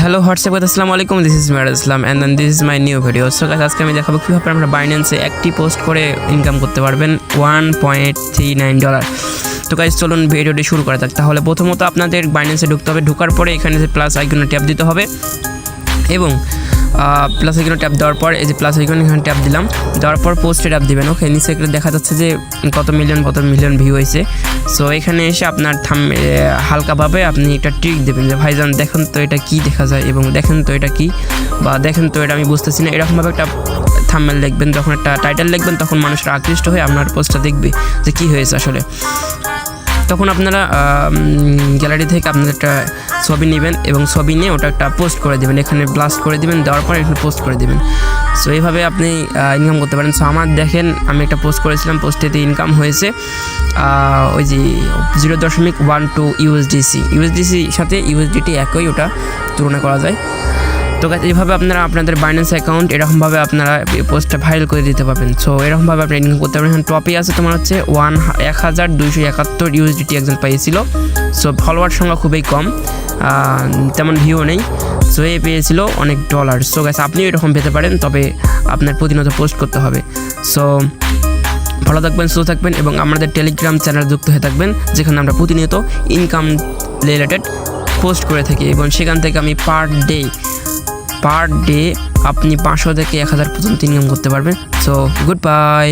Hello WhatsApp guys, আসসালামু আলাইকুম। This is Miraj Islam and then this is my new video. So guys, আজকে আমি দেখাবো কীভাবে আমরা বাইন্যান্সে একটি পোস্ট করে ইনকাম করতে পারবেন $1.39। তো গাইস চলুন ভিডিওটি শুরু করা যাক। তাহলে প্রথমত আপনাদের বাইন্যান্সে ঢুকতে হবে। ঢোকার পরে এখানে যে প্লাস আইকনে ট্যাপ দিতে হবে এবং প্লাস আইকনে ট্যাপ দেওয়ার পর এই যে প্লাস আইকনে এখানে ট্যাপ দিলাম, দেওয়ার পর পোস্টে ট্যাপ দিবেন। ওকে, নিচে এখানে দেখা যাচ্ছে যে কত মিলিয়ন ভিউ হয়েছে। সো এখানে এসে আপনার হালকাভাবে আপনি একটা ট্রিক দেবেন যে ভাইজান দেখেন তো এটা কি দেখা যায় এবং দেখেন তো এটা কি, বা দেখেন তো এটা আমি বুঝতেছি না, এরকমভাবে একটা থাম্বনেল লিখবেন। যখন একটা টাইটেল লিখবেন তখন মানুষরা আকৃষ্ট হয়ে আপনার পোস্টটা দেখবে যে কী হয়েছে আসলে। তখন আপনারা গ্যালারি থেকে আপনার একটা ছবি নেবেন এবং ছবি নিয়ে ওটা একটা পোস্ট করে দেবেন, এখানে ব্লাস্ট করে দেবেন, দেওয়ার পর এখানে পোস্ট করে দেবেন। সো এইভাবে আপনি ইনকাম করতে পারেন। সো আমার দেখেন আমি একটা পোস্ট করেছিলাম, পোস্টেতে ইনকাম হয়েছে ওই যে 0.12 ইউএসডিসি সাথে ইউএসডিটি একই, ওটা তুলনা করা যায়। তো এইভাবে আপনারা আপনাদের বাইন্যান্স অ্যাকাউন্ট এরকমভাবে আপনারা পোস্টটা ভাইরাল করে দিতে পারবেন। সো এরকমভাবে আপনি ইনকাম করতে পারবেন। এখানে টপে আছে তোমার হচ্ছে 1271 ইউএসডিটি একজন পেয়েছিল। সো ফলোয়ার সংখ্যা খুবই কম, তেমন ভিউ নেই। সো এ পেয়েছিল অনেক ডলার। সো গাইস, আপনিও এরকম পেতে পারেন, তবে আপনার প্রতিনিয়ত পোস্ট করতে হবে। সো ভালো থাকবেন, সুস্থ থাকবেন এবং আমাদের টেলিগ্রাম চ্যানেল যুক্ত হয়ে থাকবেন, যেখানে আমরা প্রতিনিয়ত ইনকাম রিলেটেড পোস্ট করে থাকি এবং সেখান থেকে আমি পার ডে আপনি 500 থেকে 1000 পর্যন্ত ইনকাম করতে পারবেন। So good bye.